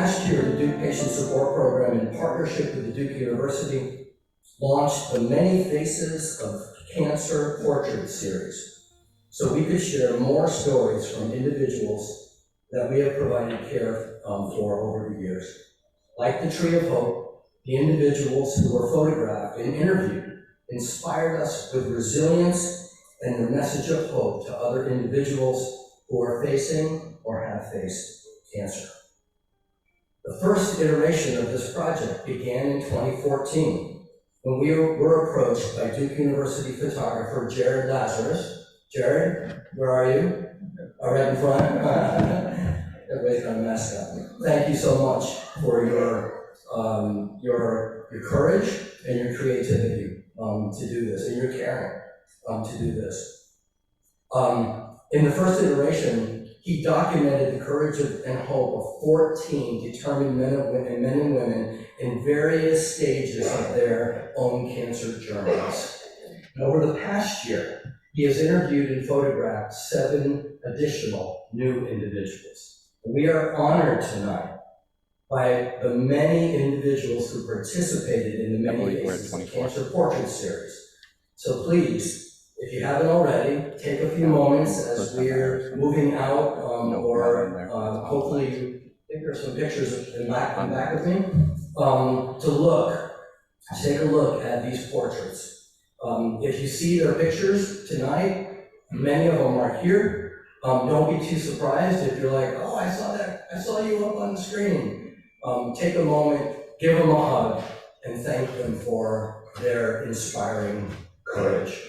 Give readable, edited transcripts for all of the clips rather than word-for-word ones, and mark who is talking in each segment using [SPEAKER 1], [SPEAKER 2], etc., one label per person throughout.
[SPEAKER 1] past year, the Duke Patient Support Program, in partnership with the Duke University, launched the Many Faces of Cancer Portrait Series, so we could share more stories from individuals that we have provided care for over the years. Like the Tree of Hope, the individuals who were photographed and interviewed inspired us with resilience and their message of hope to other individuals who are facing or have faced cancer. The first iteration of this project began in 2014 when we were approached by Duke University photographer Jared Lazarus. Jared, where are you? Right in front. Everybody's got a mask on. Thank you so much for your courage and your creativity to do this, and your caring to do this. In the first iteration, he documented the courage and hope of 14 determined men and women in various stages of their own cancer journeys. And over the past year, he has interviewed and photographed 7 additional new individuals. We are honored tonight by the many individuals who participated in the Many Faces of Cancer Portrait Series. So please, if you haven't already, take a few moments as we're moving out, hopefully, I think there's some pictures in back of me, to take a look at these portraits. If you see their pictures tonight, many of them are here. Don't be too surprised if you're like, oh, I saw you up on the screen. Take a moment, give them a hug, and thank them for their inspiring courage.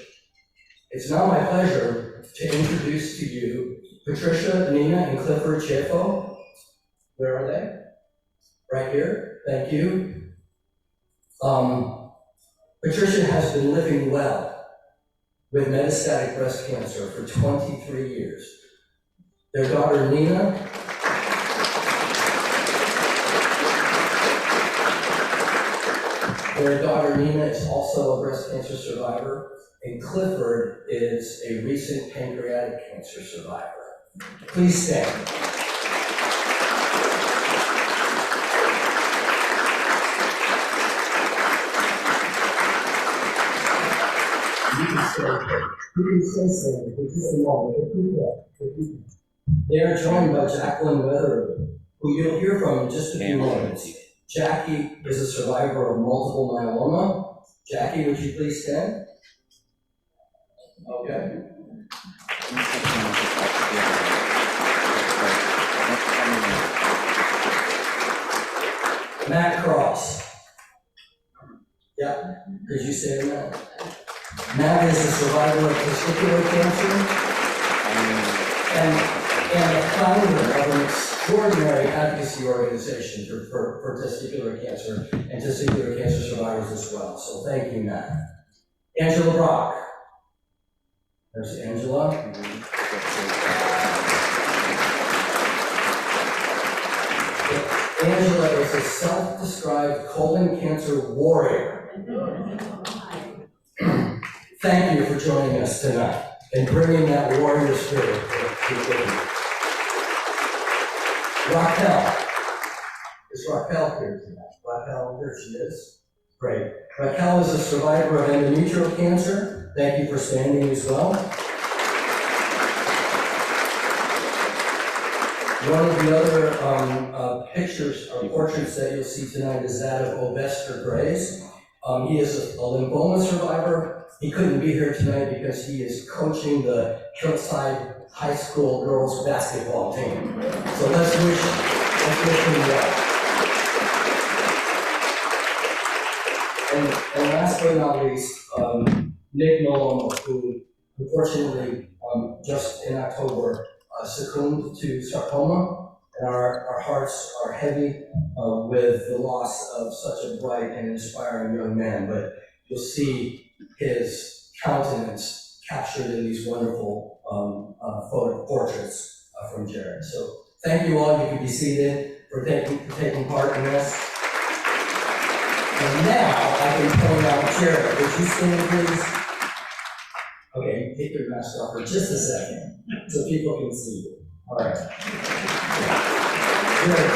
[SPEAKER 1] It's now my pleasure to introduce to you Patricia, Nina, and Clifford Chafo. Where are they? Right here. Thank you. Patricia has been living well with metastatic breast cancer for 23 years. Their daughter, Nina, is also a breast cancer survivor, and Clifford is a recent pancreatic cancer survivor. Please stand. They are joined by Jacqueline Weatherly, who you'll hear from in just a few moments. Jackie is a survivor of multiple myeloma. Jackie, would you please stand? Okay. Matt Cross. Yeah, could you say that? Matt is a survivor of testicular cancer and a founder of an extraordinary advocacy organization for testicular cancer and testicular cancer survivors as well. So thank you, Matt. Angela Brock. There's Angela. Angela is a self-described colon cancer warrior. Thank you for joining us tonight and bringing that warrior spirit to you. Raquel. Is Raquel here tonight? Raquel, there she is. Great. Raquel is a survivor of endometrial cancer. Thank you for standing as well. One of the other pictures or portraits that you'll see tonight is that of Ovester Grace. He is a lymphoma survivor. He couldn't be here tonight because he is coaching the Hillside High School girls basketball team. So let's wish him well. And last but not least, Nick Nolomo, who unfortunately just in October succumbed to sarcoma. And our hearts are heavy with the loss of such a bright and inspiring young man, but you'll see his countenance captured in these wonderful photo portraits from Jared. So thank you all. You can be seated for taking part in this. And now I can point out Jared. Would you stand, please? Okay, take your mask off for just a second so people can see you. All right. Jared.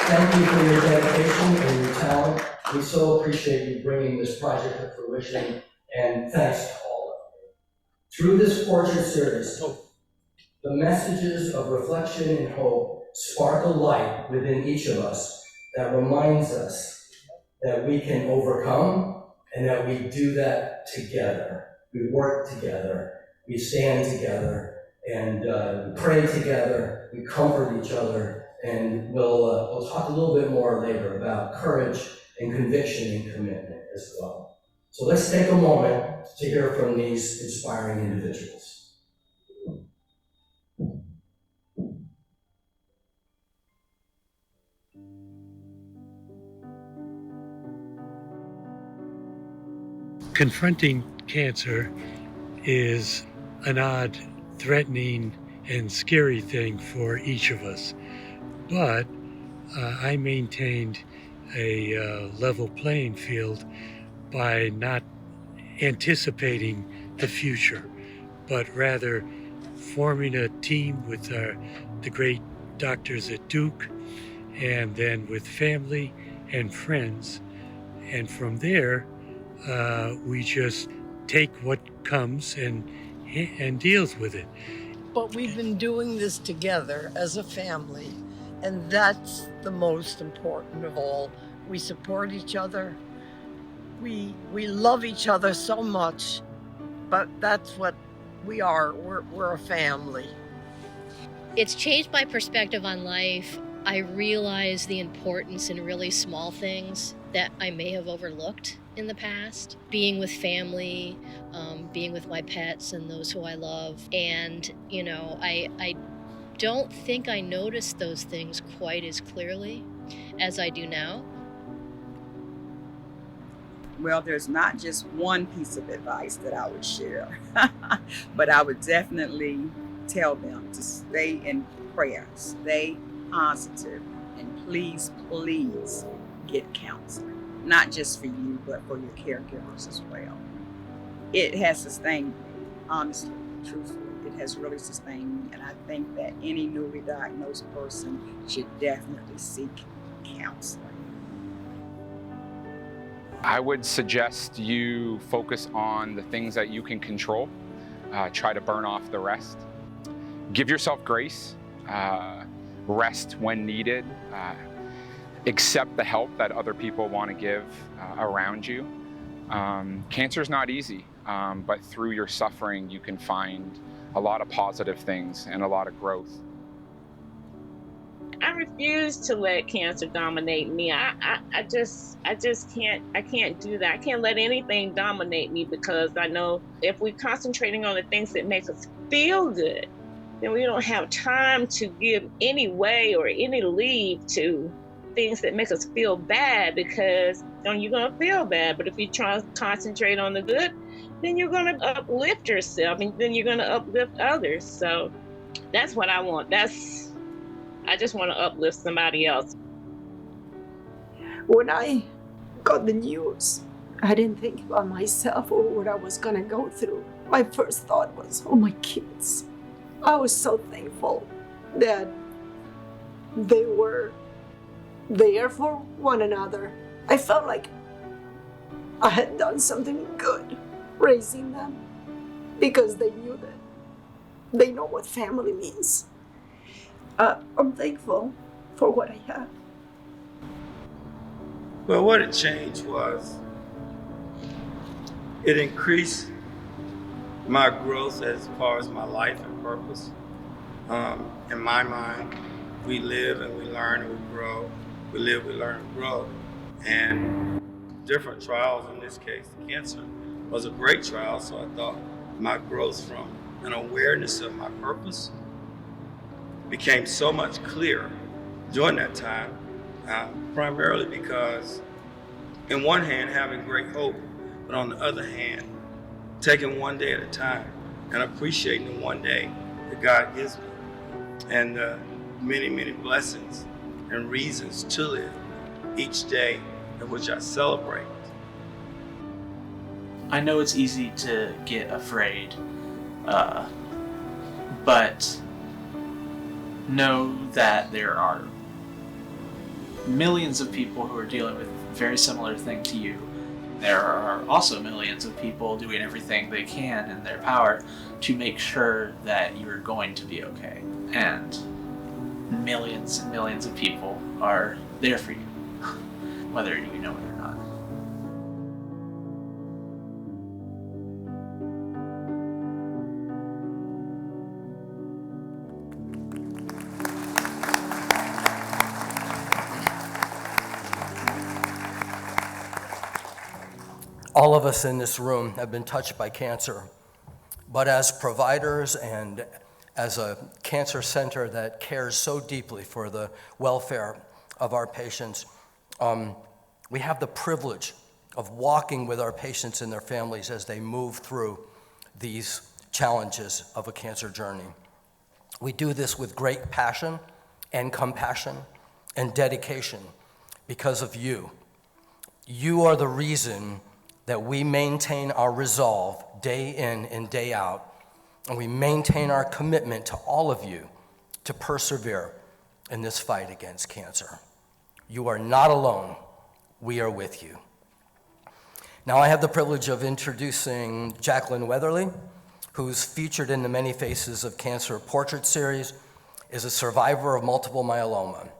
[SPEAKER 1] Thank you for your dedication and your talent. We so appreciate you bringing this project to fruition, and thanks to all of you. Through this portrait series, the messages of reflection and hope spark a light within each of us that reminds us that we can overcome and that we do that together. We work together, we stand together, and we pray together, we comfort each other, and we'll talk a little bit more later about courage and conviction and commitment as well. So let's take a moment to hear from these inspiring individuals.
[SPEAKER 2] Confronting cancer is an odd, threatening, and scary thing for each of us. But I maintained a level playing field by not anticipating the future, but rather forming a team with the great doctors at Duke, and then with family and friends. And from there, we just take what comes and deals with it.
[SPEAKER 3] But we've been doing this together as a family, and that's the most important of all. We support each other. We love each other so much, but that's what we are. We're a family.
[SPEAKER 4] It's changed my perspective on life. I realize the importance in really small things that I may have overlooked in the past. Being with family, being with my pets and those who I love. And, you know, I don't think I noticed those things quite as clearly as I do now.
[SPEAKER 5] Well, there's not just one piece of advice that I would share, but I would definitely tell them to stay in prayer, stay positive, and please, please get counseling. Not just for you, but for your caregivers as well. It has sustained me, honestly, truthfully. It has really sustained me, and I think that any newly diagnosed person should definitely seek counseling.
[SPEAKER 6] I would suggest you focus on the things that you can control. Try to burn off the rest. Give yourself grace. Rest when needed. Accept the help that other people want to give around you. Cancer is not easy, but through your suffering, you can find a lot of positive things and a lot of growth.
[SPEAKER 7] I refuse to let cancer dominate me. I just can't do that. I can't let anything dominate me, because I know if we're concentrating on the things that make us feel good, then we don't have time to give any way or any leave to things that make us feel bad, because you're going to feel bad. But if you try to concentrate on the good, then you're going to uplift yourself, and then you're going to uplift others. So that's what I want. I just want to uplift somebody else.
[SPEAKER 8] When I got the news, I didn't think about myself or what I was going to go through. My first thought was, oh, my kids. I was so thankful that they were there for one another. I felt like I had done something good raising them, because they knew that they know what family means. I'm thankful for what I have.
[SPEAKER 9] Well, what it changed was it increased my growth as far as my life and purpose. In my mind, we live and we learn and we grow. We live, we learn, and grow. And different trials, in this case, the cancer, was a great trial. So I thought my growth from an awareness of my purpose became so much clearer during that time, primarily because, in one hand, having great hope, but on the other hand, taking one day at a time and appreciating the one day that God gives me, and the many, many blessings and reasons to live each day in which I celebrate.
[SPEAKER 10] I know it's easy to get afraid, but know that there are millions of people who are dealing with a very similar thing to you. There are also millions of people doing everything they can in their power to make sure that you're going to be okay. And millions and millions of people are there for you, whether you know it or not.
[SPEAKER 1] All of us in this room have been touched by cancer, but as providers and as a cancer center that cares so deeply for the welfare of our patients, we have the privilege of walking with our patients and their families as they move through these challenges of a cancer journey. We do this with great passion and compassion and dedication because of you. You are the reason that we maintain our resolve day in and day out, and we maintain our commitment to all of you to persevere in this fight against cancer. You are not alone. We are with you. Now I have the privilege of introducing Jacqueline Weatherly, who's featured in the Many Faces of Cancer portrait series, is a survivor of multiple myeloma.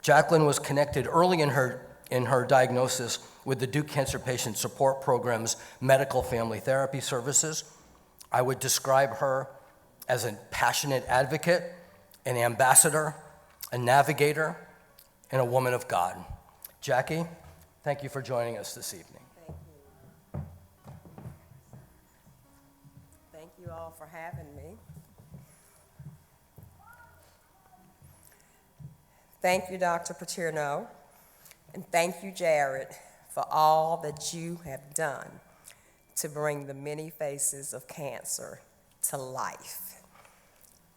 [SPEAKER 1] Jacqueline was connected early in her diagnosis with the Duke Cancer Patient Support Program's medical family therapy services. I would describe her as a passionate advocate, an ambassador, a navigator, and a woman of God. Jackie, thank you for joining us this evening.
[SPEAKER 11] Thank you. Thank you all for having me. Thank you, Dr. Paterno, and thank you, Jared, for all that you have done to bring the many faces of cancer to life.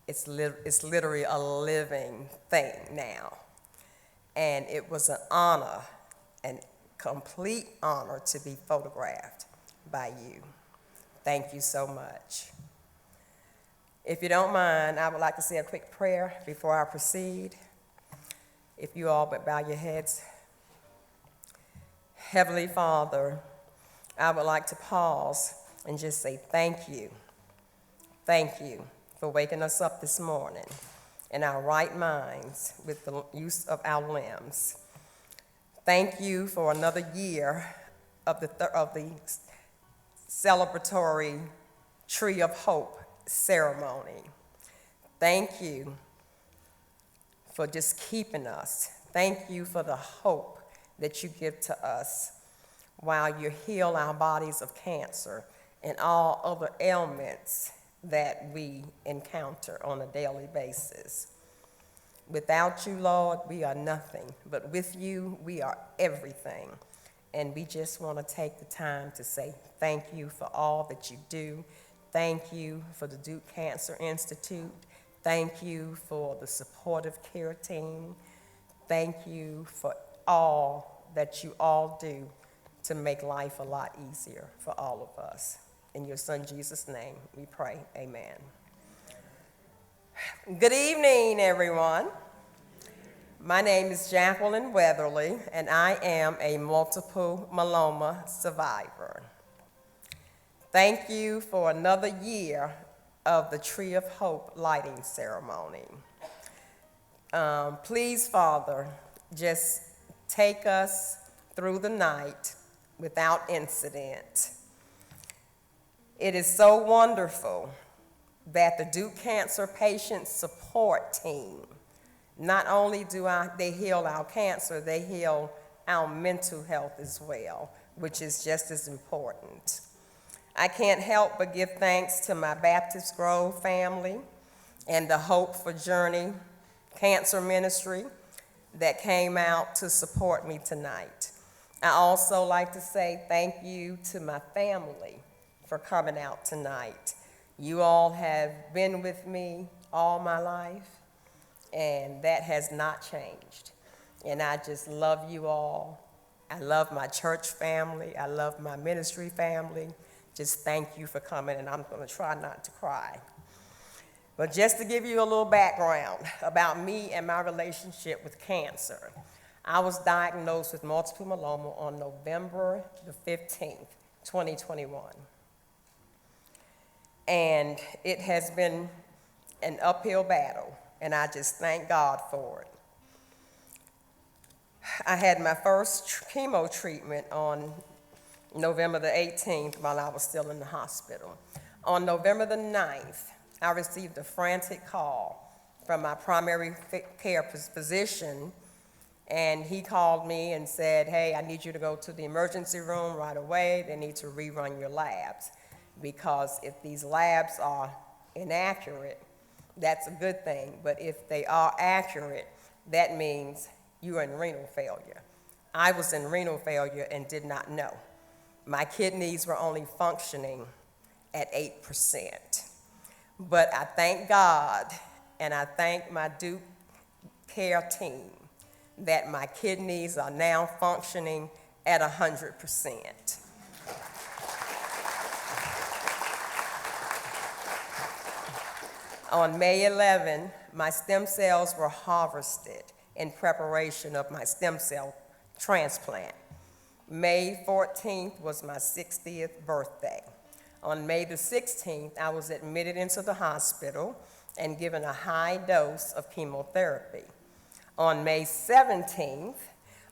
[SPEAKER 11] It's literally a living thing now. And it was an honor, an complete honor to be photographed by you. Thank you so much. If you don't mind, I would like to say a quick prayer before I proceed. If you all would bow your heads. Heavenly Father, I would like to pause and just say thank you. Thank you for waking us up this morning in our right minds with the use of our limbs. Thank you for another year of the celebratory Tree of Hope ceremony. Thank you for just keeping us. Thank you for the hope that you give to us while you heal our bodies of cancer and all other ailments that we encounter on a daily basis. Without you, Lord, we are nothing, but with you, we are everything. And we just want to take the time to say thank you for all that you do. Thank you for the Duke Cancer Institute. Thank you for the supportive care team. Thank you for all that you all do to make life a lot easier for all of us. In your son Jesus' name we pray, amen. Good evening, everyone. My name is Jacqueline Weatherly, and I am a multiple myeloma survivor. Thank you for another year of the Tree of Hope lighting ceremony. Please, Father, just take us through the night without incident. It is so wonderful that the Duke Cancer Patient Support Team, not only do they heal our cancer, they heal our mental health as well, which is just as important. I can't help but give thanks to my Baptist Grove family and the Hope for Journey Cancer Ministry that came out to support me tonight. I also like to say thank you to my family for coming out tonight. You all have been with me all my life, and that has not changed. And I just love you all. I love my church family. I love my ministry family. Just thank you for coming, and I'm going to try not to cry. But just to give you a little background about me and my relationship with cancer, I was diagnosed with multiple myeloma on November the 15th, 2021. And it has been an uphill battle, and I just thank God for it. I had my first chemo treatment on November the 18th while I was still in the hospital. On November the 9th, I received a frantic call from my primary care physician, and he called me and said, hey, I need you to go to the emergency room right away. They need to rerun your labs, because if these labs are inaccurate, that's a good thing, but if they are accurate, that means you're in renal failure. I was in renal failure and did not know. My kidneys were only functioning at 8%. But I thank God and I thank my Duke care team that my kidneys are now functioning at 100%. On May 11, my stem cells were harvested in preparation of my stem cell transplant. May 14th was my 60th birthday. On May the 16th, I was admitted into the hospital and given a high dose of chemotherapy. On May 17th,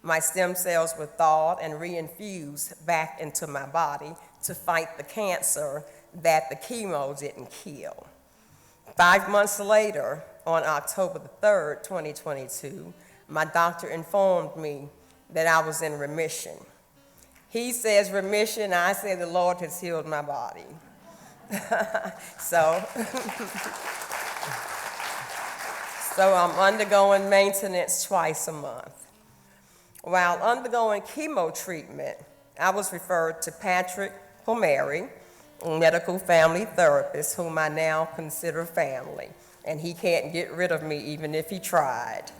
[SPEAKER 11] my stem cells were thawed and reinfused back into my body to fight the cancer that the chemo didn't kill. 5 months later, on October the 3rd, 2022, my doctor informed me that I was in remission. He says remission, I say the Lord has healed my body. So I'm undergoing maintenance twice a month. While undergoing chemo treatment, I was referred to Patrick Pomeri, a medical family therapist whom I now consider family, and he can't get rid of me even if he tried.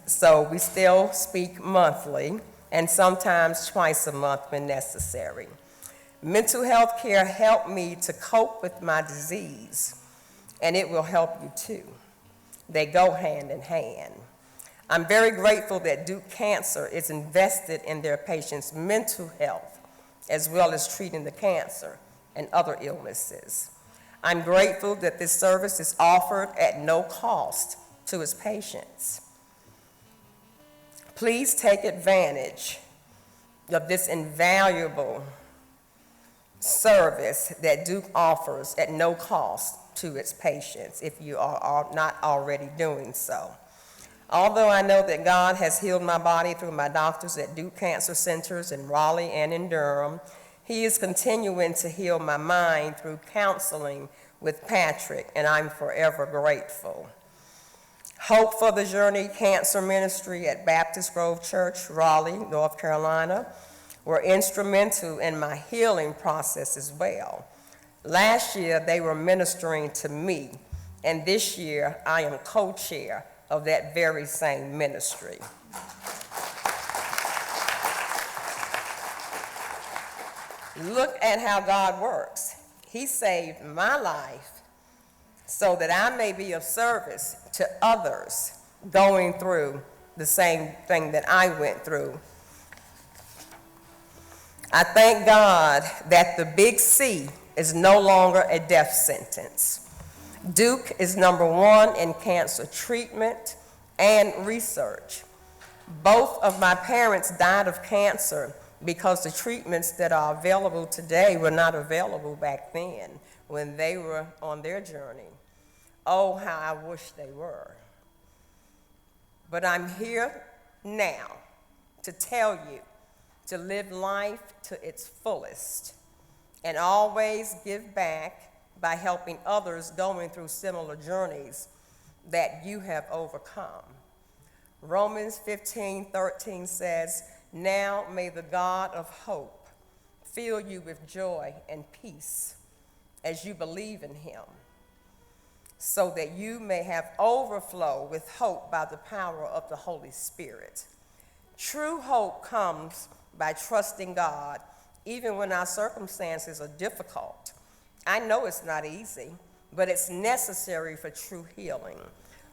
[SPEAKER 11] So we still speak monthly and sometimes twice a month when necessary. Mental health care helped me to cope with my disease, and it will help you too. They go hand in hand. I'm very grateful that Duke Cancer is invested in their patients' mental health as well as treating the cancer and other illnesses. I'm grateful that this service is offered at no cost to its patients. Please take advantage of this invaluable service that Duke offers at no cost to its patients if you are not already doing so. Although I know that God has healed my body through my doctors at Duke Cancer Centers in Raleigh and in Durham, He is continuing to heal my mind through counseling with Patrick, and I'm forever grateful. Hope for the Journey Cancer Ministry at Baptist Grove Church, Raleigh, North Carolina, were instrumental in my healing process as well. Last year, they were ministering to me, and this year, I am co-chair of that very same ministry. Look at how God works. He saved my life so that I may be of service to others going through the same thing that I went through. I thank God that the big C is no longer a death sentence. Duke is #1 in cancer treatment and research. Both of my parents died of cancer because the treatments that are available today were not available back then when they were on their journey. Oh, how I wish they were. But I'm here now to tell you to live life to its fullest and always give back by helping others going through similar journeys that you have overcome. Romans 15:13 says, "Now may the God of hope fill you with joy and peace as you believe in him, so that you may have overflow with hope by the power of the Holy Spirit." True hope comes by trusting God, even when our circumstances are difficult. I know it's not easy, but it's necessary for true healing.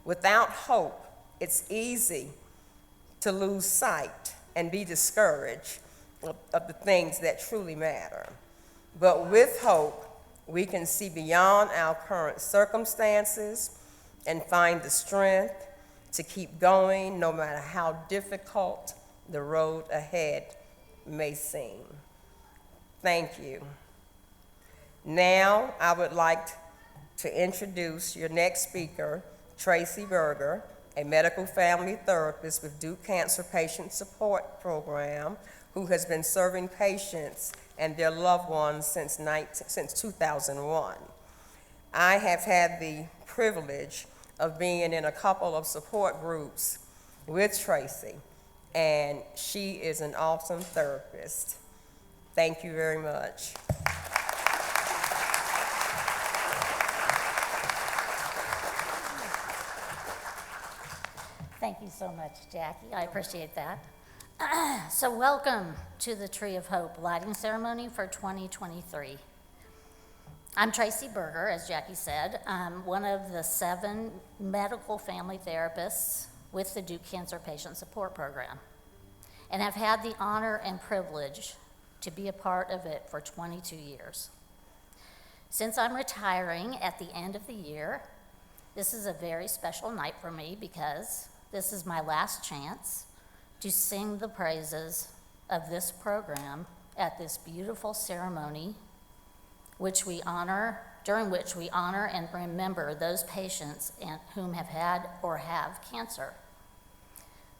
[SPEAKER 11] Without hope, it's easy to lose sight and be discouraged of the things that truly matter. But with hope, we can see beyond our current circumstances and find the strength to keep going no matter how difficult the road ahead may seem. Thank you. Now, I would like to introduce your next speaker, Tracy Berger, a medical family therapist with Duke Cancer Patient Support Program, who has been serving patients and their loved ones since 2001. I have had the privilege of being in a couple of support groups with Tracy, and she is an awesome therapist. Thank you very much.
[SPEAKER 12] Thank you so much, Jackie. I appreciate that. So welcome to the Tree of Hope lighting ceremony for 2023. I'm Tracy Berger, as Jackie said. I'm one of the 7 medical family therapists with the Duke Cancer Patient Support Program, and I've had the honor and privilege to be a part of it for 22 years. Since I'm retiring at the end of the year, this is a very special night for me because this is my last chance to sing the praises of this program at this beautiful ceremony during which we honor and remember those patients whom have had or have cancer.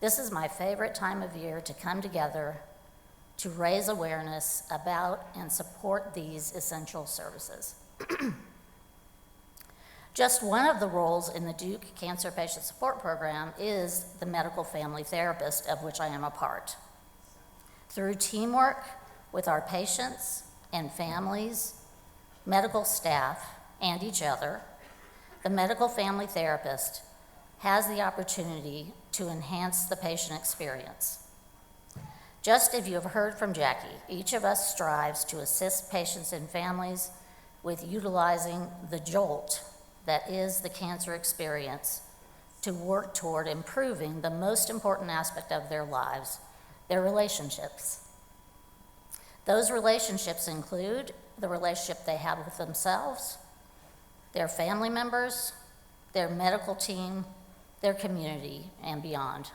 [SPEAKER 12] This is my favorite time of year to come together to raise awareness about and support these essential services. Just one of the roles in the Duke Cancer Patient Support Program is the medical family therapist, of which I am a part. Through teamwork with our patients and families, medical staff, and each other, the medical family therapist has the opportunity to enhance the patient experience. Just as you have heard from Jackie, each of us strives to assist patients and families with utilizing the jolt that is the cancer experience to work toward improving the most important aspect of their lives, their relationships. Those relationships include the relationship they have with themselves, their family members, their medical team, their community, and beyond.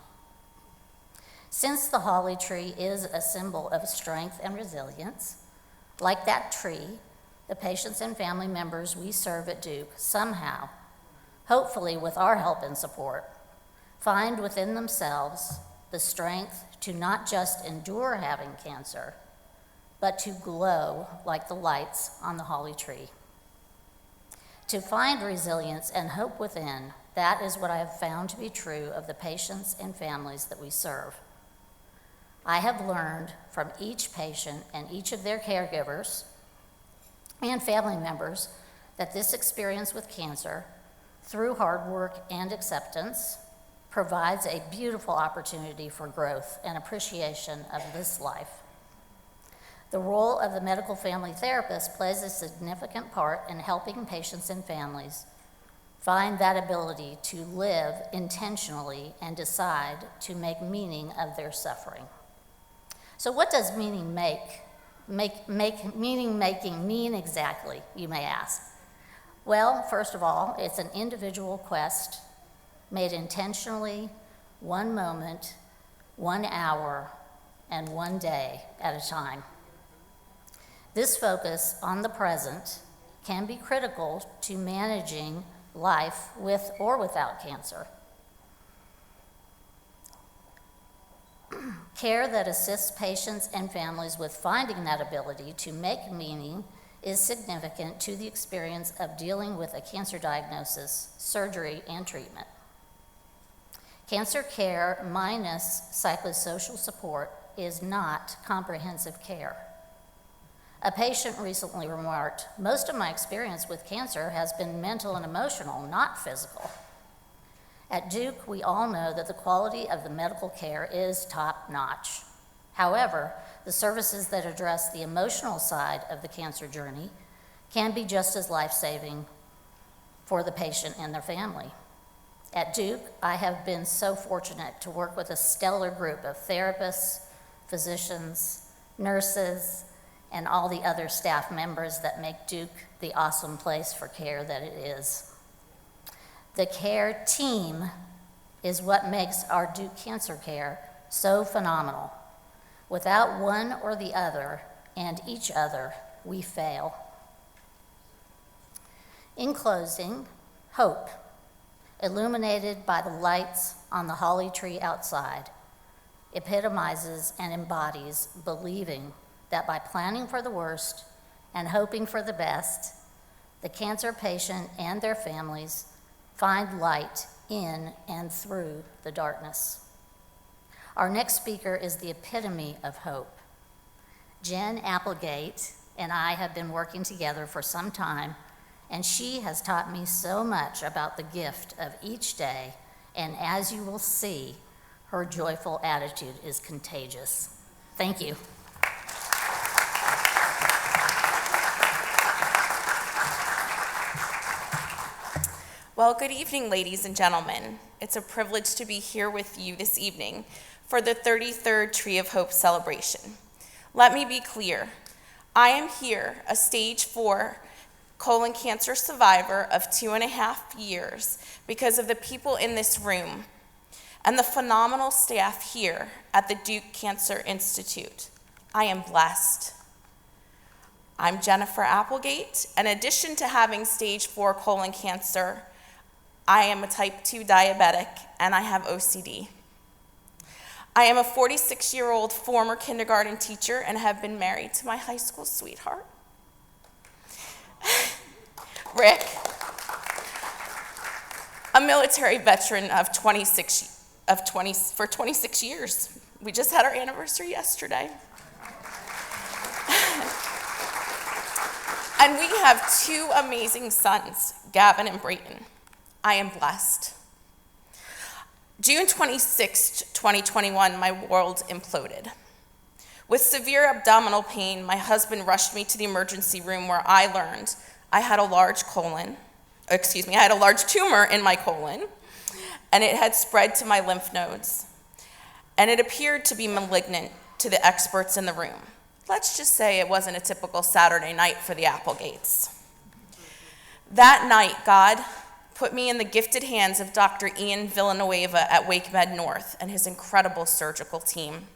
[SPEAKER 12] Since the holly tree is a symbol of strength and resilience, like that tree, the patients and family members we serve at Duke somehow, hopefully with our help and support, find within themselves the strength to not just endure having cancer, but to glow like the lights on the holly tree. To find resilience and hope within, that is what I have found to be true of the patients and families that we serve. I have learned from each patient and each of their caregivers and family members that this experience with cancer, through hard work and acceptance, provides a beautiful opportunity for growth and appreciation of this life. The role of the medical family therapist plays a significant part in helping patients and families find that ability to live intentionally and decide to make meaning of their suffering. So what does meaning meaning-making mean exactly, you may ask? Well, first of all, it's an individual quest made intentionally, one moment, 1 hour, and 1 day at a time. This focus on the present can be critical to managing life with or without cancer. Care that assists patients and families with finding that ability to make meaning is significant to the experience of dealing with a cancer diagnosis, surgery, and treatment. Cancer care minus psychosocial support is not comprehensive care. A patient recently remarked, "Most of my experience with cancer has been mental and emotional, not physical." At Duke, we all know that the quality of the medical care is top-notch. However, the services that address the emotional side of the cancer journey can be just as life-saving for the patient and their family. At Duke, I have been so fortunate to work with a stellar group of therapists, physicians, nurses, and all the other staff members that make Duke the awesome place for care that it is. The care team is what makes our Duke Cancer Care so phenomenal. Without one or the other and each other, we fail. In closing, hope, illuminated by the lights on the holly tree outside, epitomizes and embodies believing that by planning for the worst and hoping for the best, the cancer patient and their families find light in and through the darkness. Our next speaker is the epitome of hope. Jen Applegate and I have been working together for some time, and she has taught me so much about the gift of each day, and as you will see, her joyful attitude is contagious. Thank you.
[SPEAKER 13] Well, good evening, ladies and gentlemen. It's a privilege to be here with you this evening for the 33rd Tree of Hope celebration. Let me be clear. I am here, a stage 4 colon cancer survivor of 2.5 years, because of the people in this room and the phenomenal staff here at the Duke Cancer Institute. I am blessed. I'm Jennifer Applegate. In addition to having stage 4 colon cancer, I am a type 2 diabetic and I have OCD. I am a 46-year-old former kindergarten teacher and have been married to my high school sweetheart, Rick, a military veteran of 26 years. We just had our anniversary yesterday. And we have 2 amazing sons, Gavin and Brayton. I am blessed. June 26, 2021, my world imploded. With severe abdominal pain, my husband rushed me to the emergency room where I learned I had a large tumor in my colon, and it had spread to my lymph nodes, and it appeared to be malignant to the experts in the room. Let's just say it wasn't a typical Saturday night for the Applegates. That night, God put me in the gifted hands of Dr. Ian Villanueva at WakeMed North and his incredible surgical team.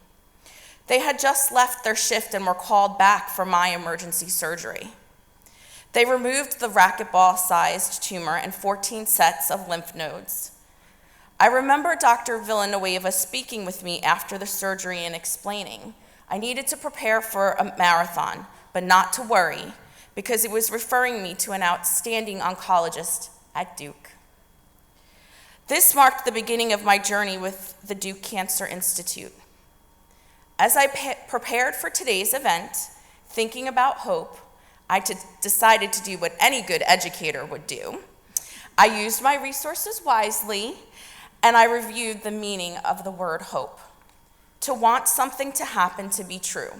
[SPEAKER 13] They had just left their shift and were called back for my emergency surgery. They removed the racquetball-sized tumor and 14 sets of lymph nodes. I remember Dr. Villanueva speaking with me after the surgery and explaining I needed to prepare for a marathon, but not to worry, because he was referring me to an outstanding oncologist at Duke. This marked the beginning of my journey with the Duke Cancer Institute. As I prepared for today's event, thinking about hope, I decided to do what any good educator would do. I used my resources wisely, and I reviewed the meaning of the word hope. To want something to happen to be true.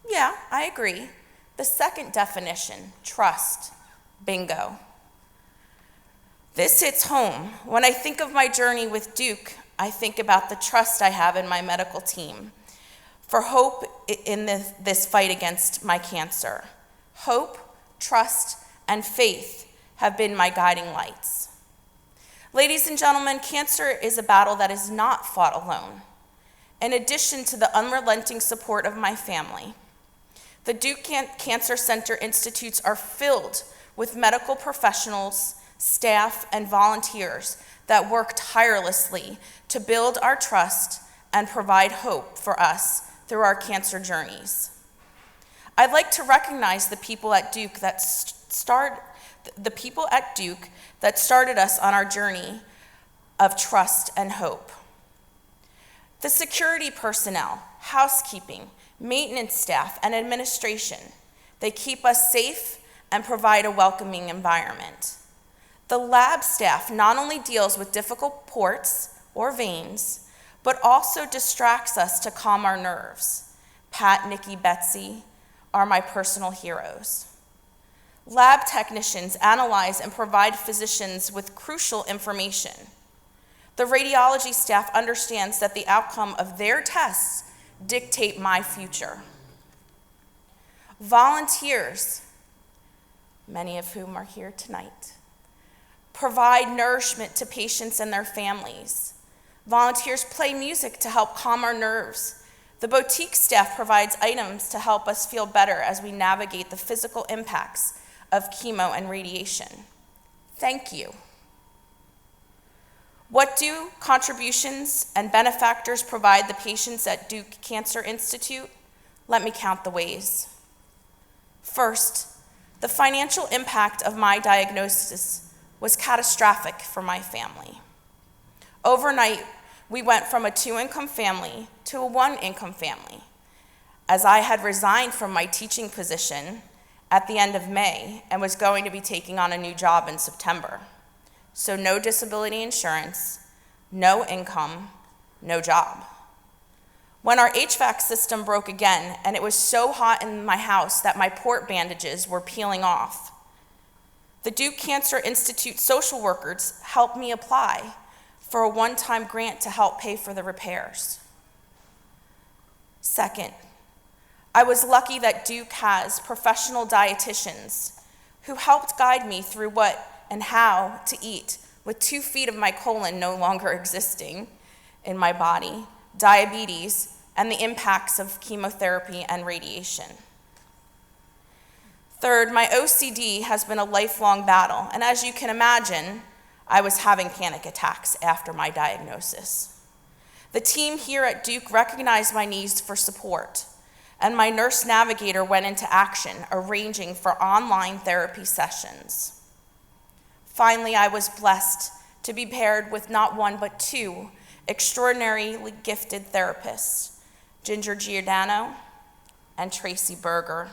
[SPEAKER 13] Yeah, I agree. The second definition, trust, bingo. This hits home. When I think of my journey with Duke, I think about the trust I have in my medical team for hope in this fight against my cancer. Hope, trust, and faith have been my guiding lights. Ladies and gentlemen, cancer is a battle that is not fought alone. In addition to the unrelenting support of my family, the Duke Cancer Center Institutes are filled with medical professionals, staff, and volunteers that work tirelessly to build our trust and provide hope for us through our cancer journeys. I'd like to recognize the people at Duke that started us on our journey of trust and hope. The security personnel, housekeeping, maintenance staff, and administration, they keep us safe and provide a welcoming environment. The lab staff not only deals with difficult ports or veins, but also distracts us to calm our nerves. Pat, Nikki, Betsy are my personal heroes. Lab technicians analyze and provide physicians with crucial information. the radiology staff understands that the outcome of their tests dictate my future. Volunteers, many of whom are here tonight, provide nourishment to patients and their families. Volunteers play music to help calm our nerves. The boutique staff provides items to help us feel better as we navigate the physical impacts of chemo and radiation. Thank you. What do contributions and benefactors provide the patients at Duke Cancer Institute? Let me count the ways. First, the financial impact of my diagnosis was catastrophic for my family. Overnight, we went from a 2-income family to a 1-income family, as I had resigned from my teaching position at the end of May and was going to be taking on a new job in September. So no disability insurance, no income, no job. When our HVAC system broke again, and it was so hot in my house that my port bandages were peeling off, the Duke Cancer Institute social workers helped me apply for a one-time grant to help pay for the repairs. Second, I was lucky that Duke has professional dietitians who helped guide me through what and how to eat with 2 feet of my colon no longer existing in my body, diabetes, and the impacts of chemotherapy and radiation. Third, my OCD has been a lifelong battle, and as you can imagine, I was having panic attacks after my diagnosis. The team here at Duke recognized my needs for support, and my nurse navigator went into action, arranging for online therapy sessions. Finally, I was blessed to be paired with not 1 but 2 extraordinarily gifted therapists, Ginger Giordano and Tracy Berger.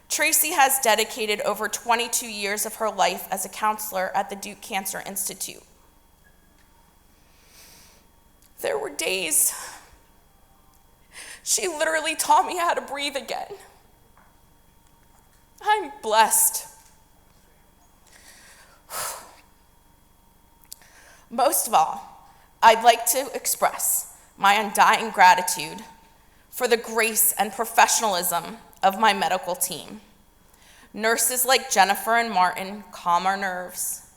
[SPEAKER 13] Tracy has dedicated over 22 years of her life as a counselor at the Duke Cancer Institute. There were days she literally taught me how to breathe again. I'm blessed. Most of all, I'd like to express my undying gratitude for the grace and professionalism of my medical team. Nurses like Jennifer and Martin calm our nerves,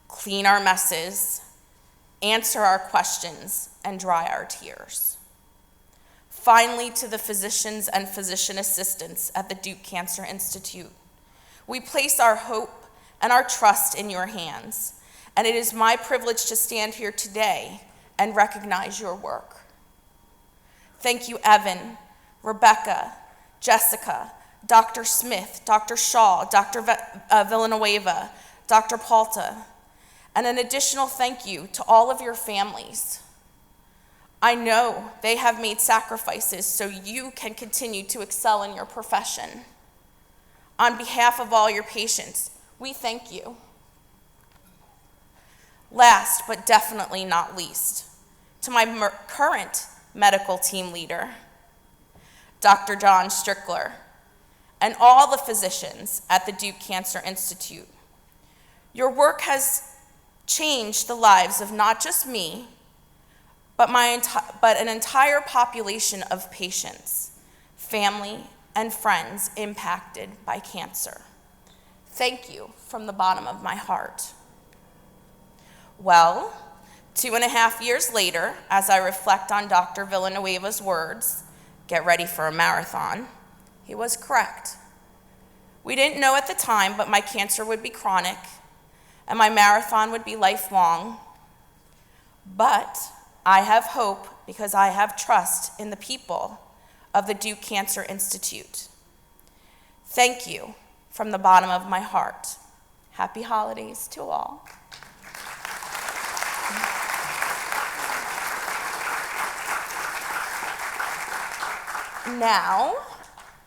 [SPEAKER 13] clean our messes, answer our questions, and dry our tears. Finally, to the physicians and physician assistants at the Duke Cancer Institute, we place our hope and our trust in your hands, and it is my privilege to stand here today and recognize your work. Thank you, Evan, Rebecca, Jessica, Dr. Smith, Dr. Shaw, Dr. Villanueva, Dr. Palta, and an additional thank you to all of your families. I know they have made sacrifices so you can continue to excel in your profession. On behalf of all your patients, we thank you. Last, but definitely not least, to my current medical team leader, Dr. John Strickler, and all the physicians at the Duke Cancer Institute. Your work has changed the lives of not just me, but an entire population of patients, family, and friends impacted by cancer. Thank you from the bottom of my heart. Well, 2.5 years later, as I reflect on Dr. Villanueva's words, get ready for a marathon, he was correct. We didn't know at the time, but my cancer would be chronic and my marathon would be lifelong. But I have hope because I have trust in the people of the Duke Cancer Institute. Thank you from the bottom of my heart. Happy holidays to all. Now,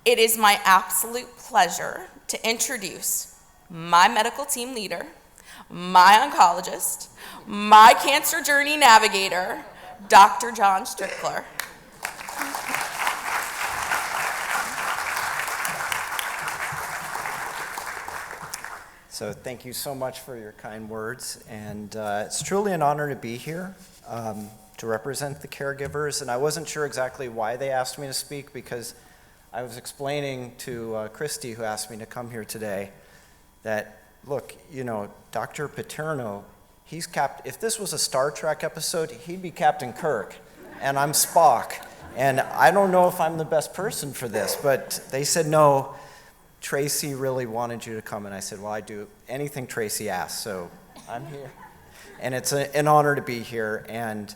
[SPEAKER 13] it is my absolute pleasure to introduce my medical team leader, my oncologist, my cancer journey navigator, Dr. John Strickler.
[SPEAKER 14] So thank you so much for your kind words, and it's truly an honor to be here to represent the caregivers. And I wasn't sure exactly why they asked me to speak, because I was explaining to Christy, who asked me to come here today, that look, you know, Dr. Paterno, if this was a Star Trek episode, he'd be Captain Kirk, and I'm Spock. And I don't know if I'm the best person for this, but they said, no, Tracy really wanted you to come. And I said, well, I do anything Tracy asks, so I'm here. And it's an honor to be here. And,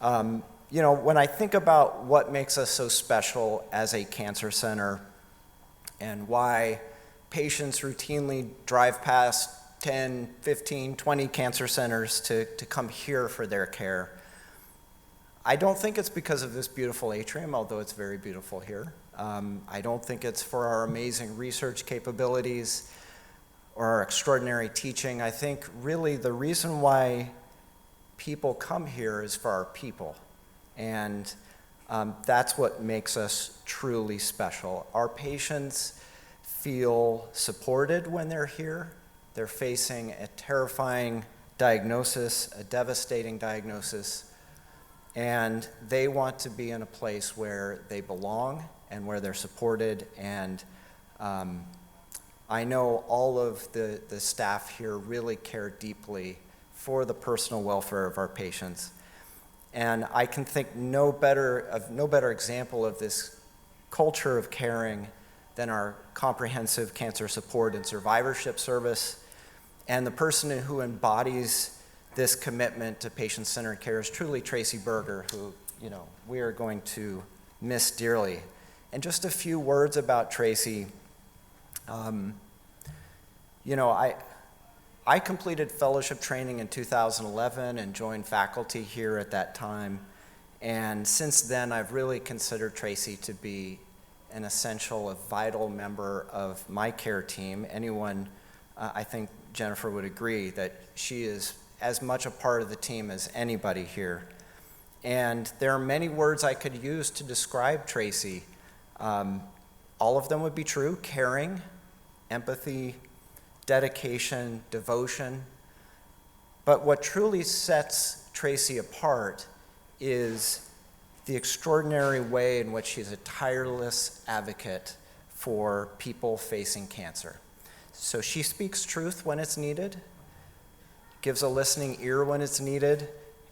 [SPEAKER 14] you know, when I think about what makes us so special as a cancer center and why patients routinely drive past 10, 15, 20 cancer centers to come here for their care, I don't think it's because of this beautiful atrium, although it's very beautiful here. I don't think it's for our amazing research capabilities or our extraordinary teaching. I think really the reason why people come here is for our people. And that's what makes us truly special. Our patients feel supported when they're here. They're facing a terrifying diagnosis, a devastating diagnosis, and they want to be in a place where they belong and where they're supported. And I know all of the staff here really care deeply for the personal welfare of our patients. And I can think of no better example of this culture of caring than our comprehensive cancer support and survivorship service. And the person who embodies this commitment to patient-centered care is truly Tracy Berger, who, you know, we are going to miss dearly. And just a few words about Tracy. You know, I completed fellowship training in 2011 and joined faculty here at that time. And since then, I've really considered Tracy to be an essential, a vital member of my care team. Anyone, I think Jennifer would agree that she is as much a part of the team as anybody here. And there are many words I could use to describe Tracy. All of them would be true: caring, empathy, dedication, devotion. But what truly sets Tracy apart is the extraordinary way in which she's a tireless advocate for people facing cancer. So she speaks truth when it's needed, gives a listening ear when it's needed,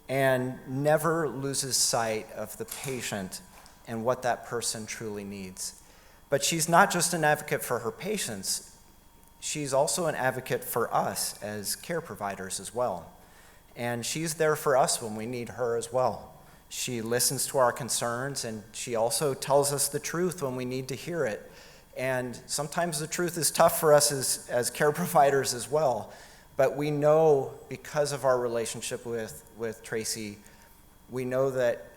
[SPEAKER 14] and never loses sight of the patient and what that person truly needs. But she's not just an advocate for her patients, she's also an advocate for us as care providers as well. And she's there for us when we need her as well. She listens to our concerns, and she also tells us the truth when we need to hear it. And sometimes the truth is tough for us as care providers as well. But we know, because of our relationship with Tracy, we know that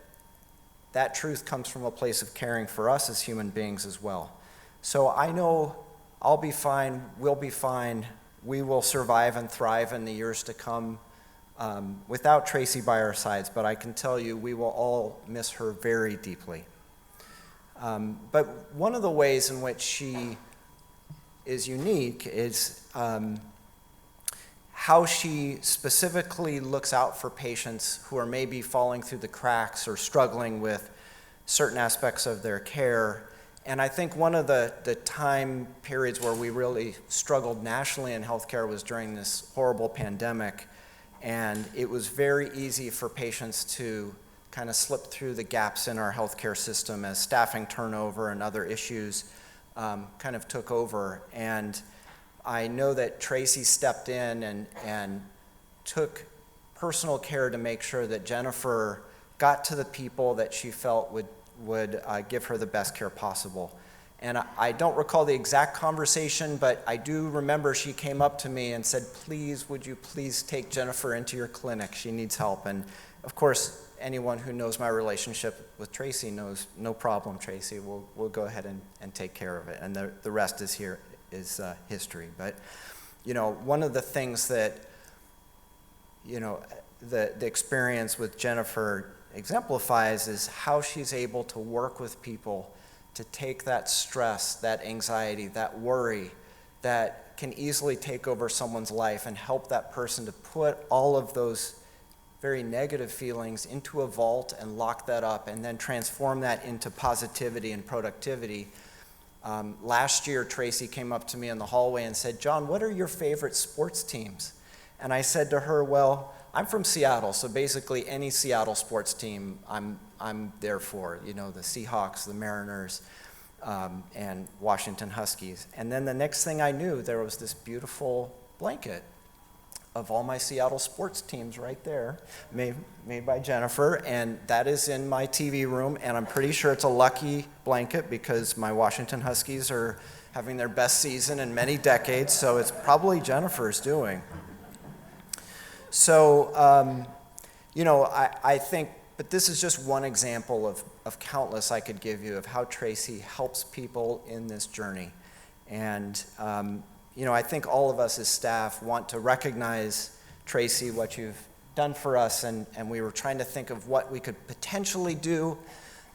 [SPEAKER 14] that truth comes from a place of caring for us as human beings as well. So I know I'll be fine, we'll be fine, we will survive and thrive in the years to come without Tracy by our sides, but I can tell you we will all miss her very deeply. But one of the ways in which she is unique is how she specifically looks out for patients who are maybe falling through the cracks or struggling with certain aspects of their care. And I think one of the time periods where we really struggled nationally in healthcare was during this horrible pandemic. And it was very easy for patients to kind of slip through the gaps in our healthcare system as staffing turnover and other issues kind of took over. And I know that Tracy stepped in and took personal care to make sure that Jennifer got to the people that she felt would give her the best care possible. And I don't recall the exact conversation, but I do remember she came up to me and said, please, would you please take Jennifer into your clinic? She needs help. And of course, anyone who knows my relationship with Tracy knows, no problem, Tracy, we'll go ahead and take care of it. And the rest is history. But, you know, one of the things that, you know, the experience with Jennifer exemplifies is how she's able to work with people to take that stress, that anxiety, that worry that can easily take over someone's life and help that person to put all of those very negative feelings into a vault and lock that up and then transform that into positivity and productivity. Last year, Tracy came up to me in the hallway and said, "John, what are your favorite sports teams?" And I said to her, "Well, I'm from Seattle, so basically any Seattle sports team I'm there for, you know, the Seahawks, the Mariners, and Washington Huskies." And then the next thing I knew, there was this beautiful blanket of all my Seattle sports teams right there, made by Jennifer, and that is in my TV room, and I'm pretty sure it's a lucky blanket because my Washington Huskies are having their best season in many decades, so it's probably Jennifer's doing. So, you know, I think, but this is just one example of countless I could give you of how Tracy helps people in this journey. And, you know, I think all of us as staff want to recognize, Tracy, what you've done for us, and we were trying to think of what we could potentially do.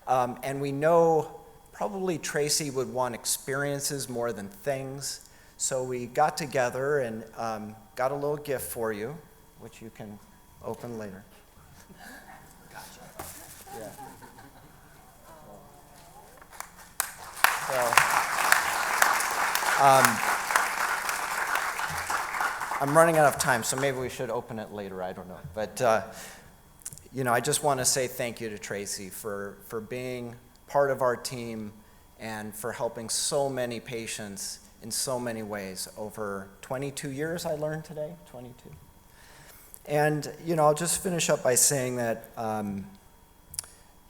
[SPEAKER 14] And we know probably Tracy would want experiences more than things. So we got together and got a little gift for you, which you can open later. Gotcha. Yeah. So, I'm running out of time, so maybe we should open it later, I don't know. But, you know, I just want to say thank you to Tracy for being part of our team and for helping so many patients in so many ways over 22 years, I learned today, 22. And, you know, I'll just finish up by saying that,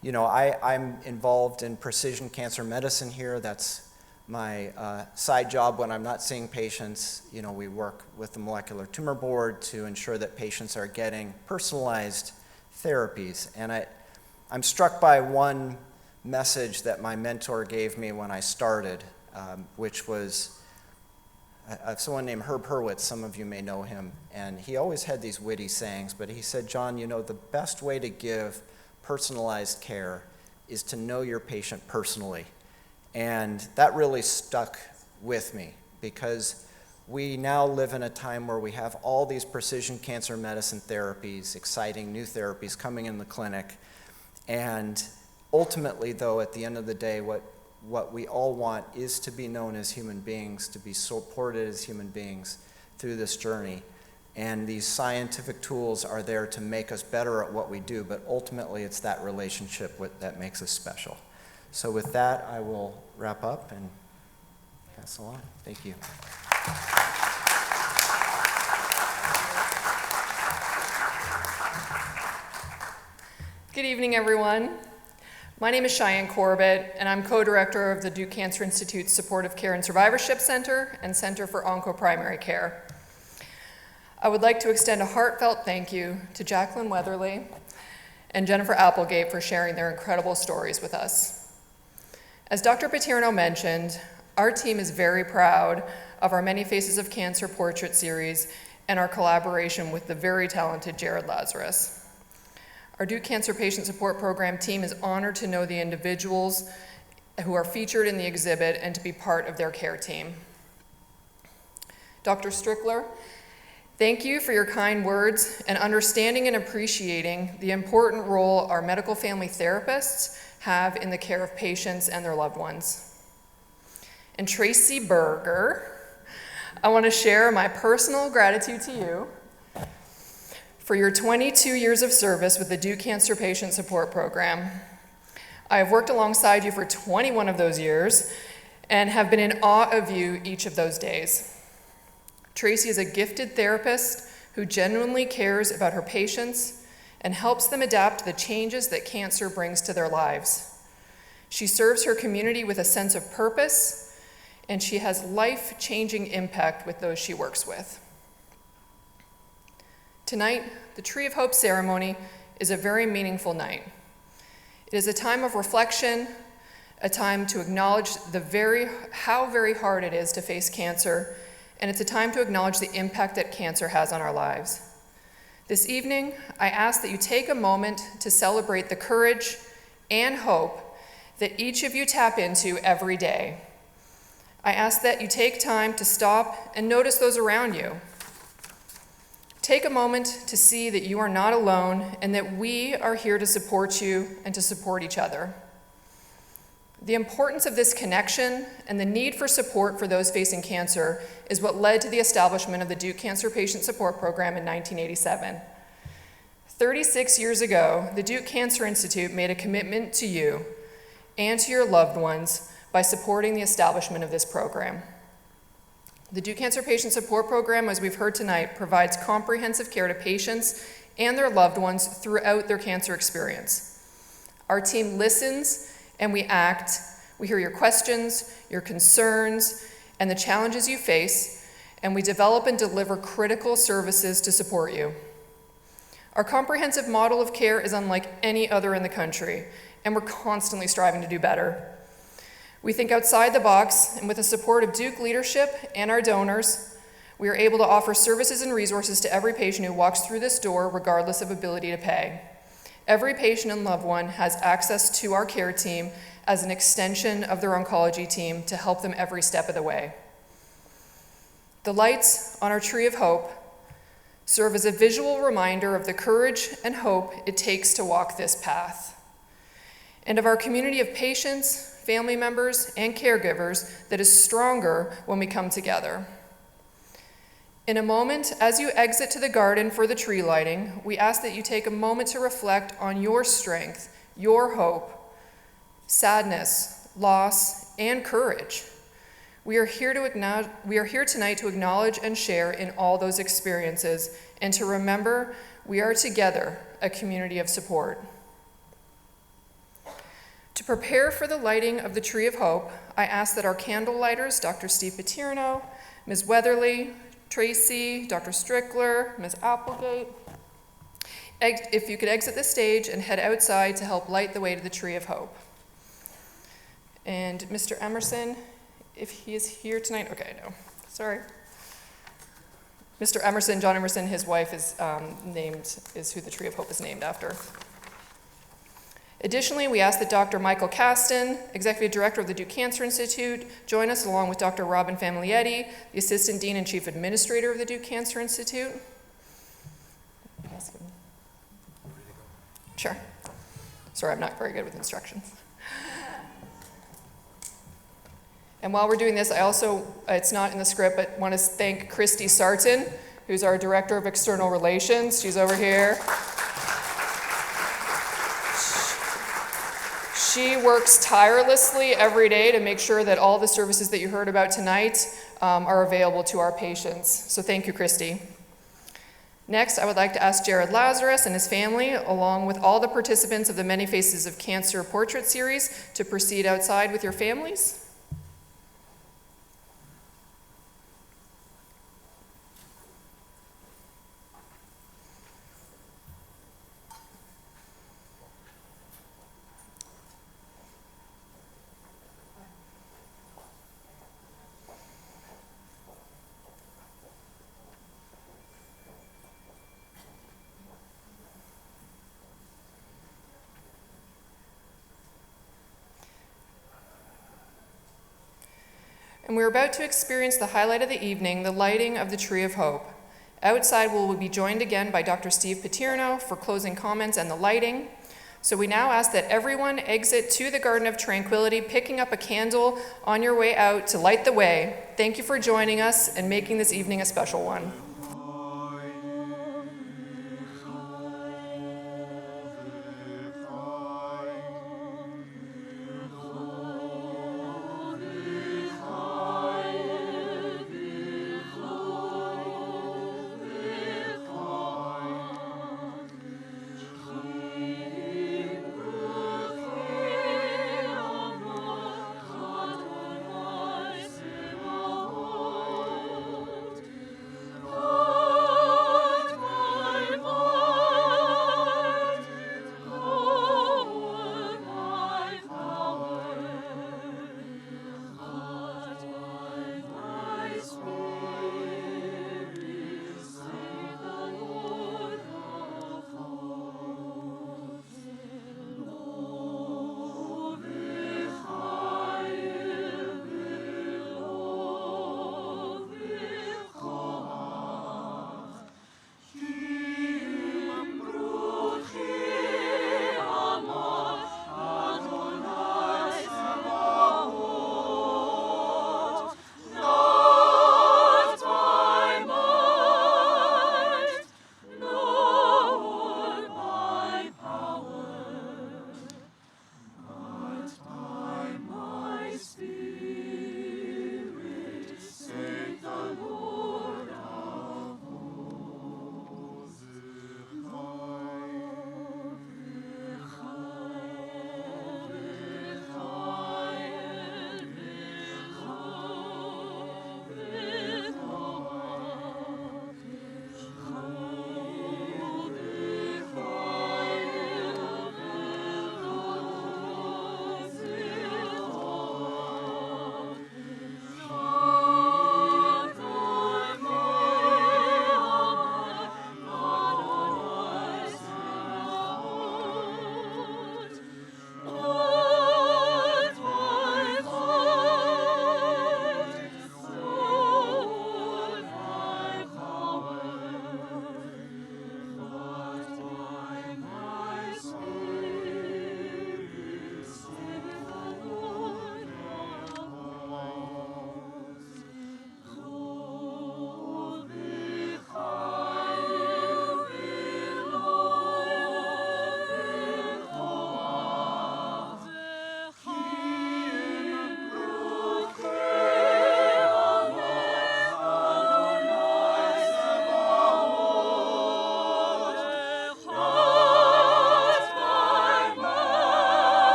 [SPEAKER 14] you know, I'm involved in precision cancer medicine here. That's my side job when I'm not seeing patients. You know, we work with the Molecular Tumor Board to ensure that patients are getting personalized therapies. And I'm struck by one message that my mentor gave me when I started, which was someone named Herb Hurwitz. Some of you may know him. And he always had these witty sayings, but he said, "John, you know, the best way to give personalized care is to know your patient personally." And that really stuck with me because we now live in a time where we have all these precision cancer medicine therapies, exciting new therapies coming in the clinic. And ultimately, though, at the end of the day, what we all want is to be known as human beings, to be supported as human beings through this journey. And these scientific tools are there to make us better at what we do, but ultimately it's that relationship that makes us special. So with that, I will wrap up and pass along. Thank you.
[SPEAKER 15] Good evening, everyone. My name is Cheyenne Corbett, and I'm co-director of the Duke Cancer Institute's Supportive Care and Survivorship Center and Center for Onco-Primary Care. I would like to extend a heartfelt thank you to Jacqueline Weatherly and Jennifer Applegate for sharing their incredible stories with us. As Dr. Paterno mentioned, our team is very proud of our Many Faces of Cancer portrait series and our collaboration with the very talented Jared Lazarus. Our Duke Cancer Patient Support Program team is honored to know the individuals who are featured in the exhibit and to be part of their care team. Dr. Strickler, thank you for your kind words and understanding and appreciating the important role our medical family therapists have in the care of patients and their loved ones. And Tracy Berger, I want to share my personal gratitude to you for your 22 years of service with the Duke Cancer Patient Support Program. I have worked alongside you for 21 of those years and have been in awe of you each of those days. Tracy is a gifted therapist who genuinely cares about her patients and helps them adapt to the changes that cancer brings to their lives. She serves her community with a sense of purpose, and she has life-changing impact with those she works with. Tonight, the Tree of Hope ceremony is a very meaningful night. It is a time of reflection, a time to acknowledge how very hard it is to face cancer, and it's a time to acknowledge the impact that cancer has on our lives. This evening, I ask that you take a moment to celebrate the courage and hope that each of you tap into every day. I ask that you take time to stop and notice those around you. Take a moment to see that you are not alone and that we are here to support you and to support each other. The importance of this connection and the need for support for those facing cancer is what led to the establishment of the Duke Cancer Patient Support Program in 1987. 36 years ago, the Duke Cancer Institute made a commitment to you and to your loved ones by supporting the establishment of this program. The Duke Cancer Patient Support Program, as we've heard tonight, provides comprehensive care to patients and their loved ones throughout their cancer experience. Our team listens and we act. We hear your questions, your concerns, and the challenges you face, and we develop and deliver critical services to support you. Our comprehensive model of care is unlike any other in the country, and we're constantly striving to do better. We think outside the box, and with the support of Duke leadership and our donors, we are able to offer services and resources to every patient who walks through this door regardless of ability to pay. Every patient and loved one has access to our care team as an extension of their oncology team to help them every step of the way. The lights on our tree of hope serve as a visual reminder of the courage and hope it takes to walk this path, and of our community of patients, family members, and caregivers that is stronger when we come together. In a moment, as you exit to the garden for the tree lighting, we ask that you take a moment to reflect on your strength, your hope, sadness, loss, and courage. We are here tonight to acknowledge and share in all those experiences and to remember we are together, a community of support. To prepare for the lighting of the Tree of Hope, I ask that our candle lighters, Dr. Steve Paterno, Ms. Weatherly, Tracy, Dr. Strickler, Ms. Applegate, if you could exit the stage and head outside to help light the way to the Tree of Hope. And Mr. Emerson, if he is here tonight, okay, no, sorry. Mr. Emerson, John Emerson, his wife is who the Tree of Hope is named after. Additionally, we ask that Dr. Michael Caston, Executive Director of the Duke Cancer Institute, join us along with Dr. Robin Familietti, the Assistant Dean and Chief Administrator of the Duke Cancer Institute. Sure. Sorry, I'm not very good with instructions. And while we're doing this, I also, it's not in the script, but want to thank Christy Sarton, who's our Director of External Relations. She's over here. She works tirelessly every day to make sure that all the services that you heard about tonight are available to our patients. So thank you, Christy. Next, I would like to ask Jared Lazarus and his family, along with all the participants of the Many Faces of Cancer portrait series, to proceed outside with your families. And we're about to experience the highlight of the evening, the lighting of the Tree of Hope. Outside, we will be joined again by Dr. Steve Paterno for closing comments and the lighting. So we now ask that everyone exit to the Garden of Tranquility, picking up a candle on your way out to light the way. Thank you for joining us and making this evening a special one.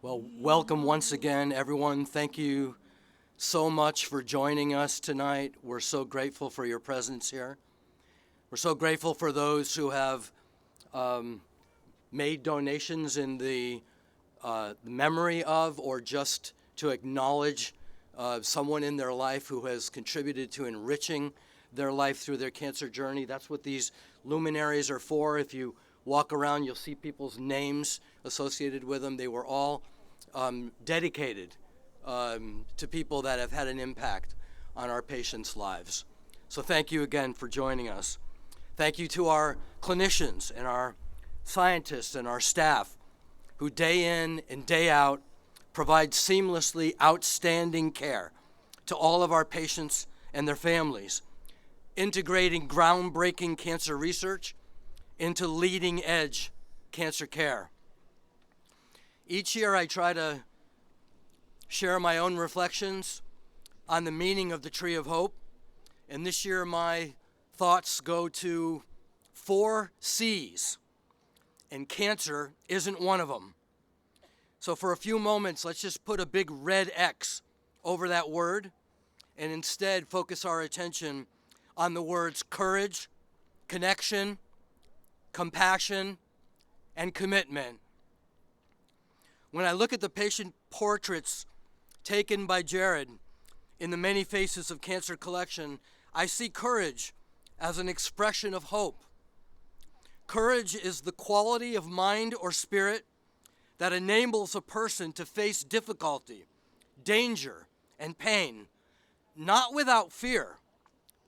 [SPEAKER 1] Well, welcome once again, everyone. Thank you so much for joining us tonight. We're so grateful for your presence here. We're so grateful for those who have made donations in the memory of or just to acknowledge someone in their life who has contributed to enriching their life through their cancer journey. That's what these luminaries are for. If you walk around, you'll see people's names associated with them. They were all dedicated to people that have had an impact on our patients' lives. So thank you again for joining us. Thank you to our clinicians and our scientists and our staff who day in and day out provide seamlessly outstanding care to all of our patients and their families, integrating groundbreaking cancer research into leading-edge cancer care. Each year I try to share my own reflections on the meaning of the Tree of Hope, and this year my thoughts go to 4 C's, and cancer isn't one of them. So for a few moments, let's just put a big red X over that word and instead focus our attention on the words courage, connection, compassion, and commitment. When I look at the patient portraits taken by Jared in the Many Faces of Cancer collection, I see courage as an expression of hope. Courage is the quality of mind or spirit that enables a person to face difficulty, danger, and pain, not without fear,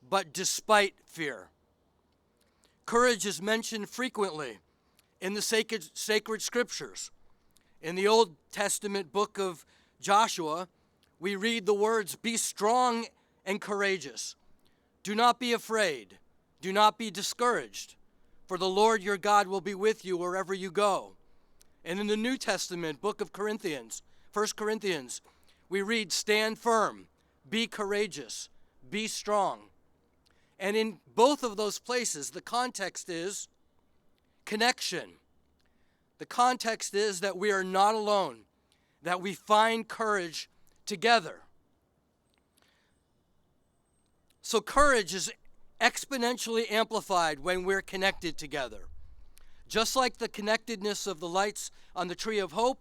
[SPEAKER 1] but despite fear. Courage is mentioned frequently in the sacred scriptures. In the Old Testament book of Joshua, we read the words, "Be strong and courageous. Do not be afraid. Do not be discouraged, for the Lord your God will be with you wherever you go." And in the New Testament book of Corinthians, 1 Corinthians, we read, "Stand firm, be courageous, be strong." And in both of those places, the context is connection. The context is that we are not alone, that we find courage together. So courage is exponentially amplified when we're connected together. Just like the connectedness of the lights on the Tree of Hope,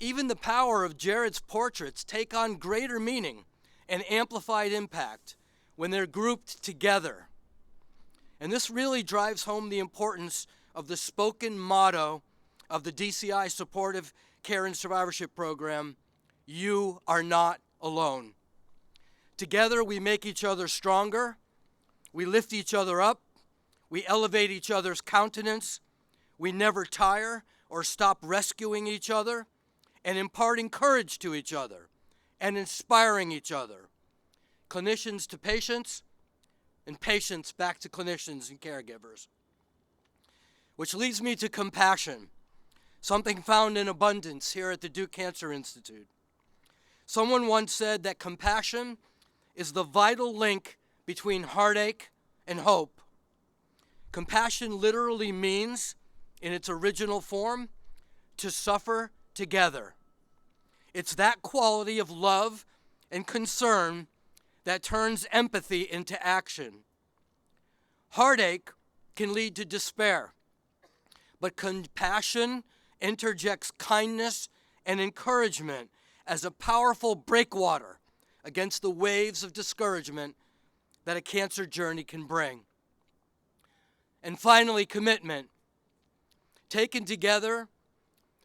[SPEAKER 1] even the power of Jared's portraits take on greater meaning and amplified impact when they're grouped together. And this really drives home the importance of the spoken motto of the DCI Supportive Care and Survivorship Program, "You are not alone." Together we make each other stronger, we lift each other up, we elevate each other's countenance, we never tire or stop rescuing each other and imparting courage to each other and inspiring each other. Clinicians to patients and patients back to clinicians and caregivers. Which leads me to compassion, something found in abundance here at the Duke Cancer Institute. Someone once said that compassion is the vital link between heartache and hope. Compassion literally means, in its original form, to suffer together. It's that quality of love and concern that turns empathy into action. Heartache can lead to despair, but compassion interjects kindness and encouragement as a powerful breakwater against the waves of discouragement that a cancer journey can bring. And finally, commitment. Taken together,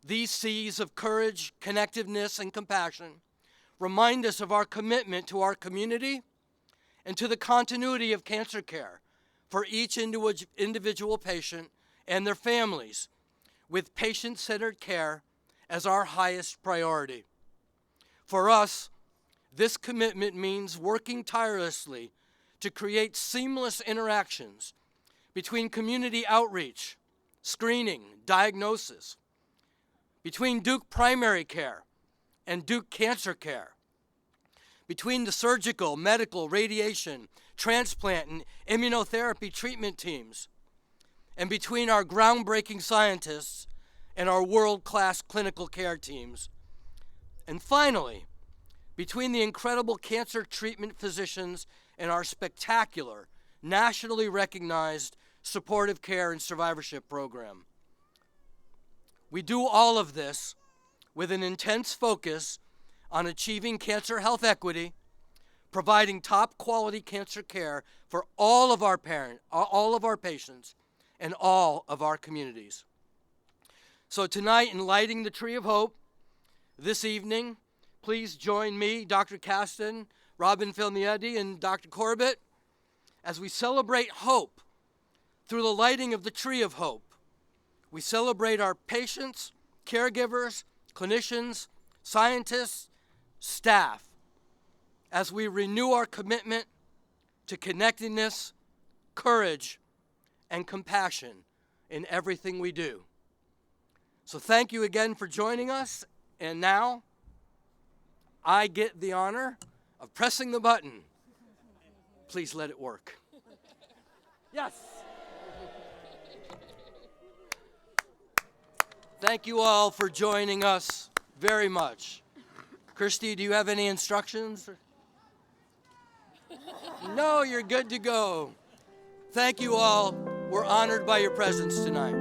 [SPEAKER 1] these C's of courage, connectiveness, and compassion remind us of our commitment to our community and to the continuity of cancer care for each individual patient and their families, with patient-centered care as our highest priority. For us, this commitment means working tirelessly to create seamless interactions between community outreach, screening, diagnosis, between Duke primary care and Duke cancer care, between the surgical, medical, radiation, transplant, and immunotherapy treatment teams, and between our groundbreaking scientists
[SPEAKER 16] and our world-class clinical care teams. And finally, between the incredible cancer treatment physicians and our spectacular, nationally recognized supportive care and survivorship program. We do all of this with an intense focus on achieving cancer health equity, providing top quality cancer care for all of our patients, and all of our communities. So tonight, in lighting the Tree of Hope, this evening, please join me, Dr. Kasten, Robin Filmietti, and Dr. Corbett as we celebrate hope through the lighting of the Tree of Hope. We celebrate our patients, caregivers, clinicians, scientists, staff, as we renew our commitment to connectedness, courage, and compassion in everything we do. So thank you again for joining us, and now I get the honor of pressing the button. Please let it work. Yes. Thank you all for joining us very much. Christy, do you have any instructions? No, you're good to go. Thank you all. We're honored by your presence tonight.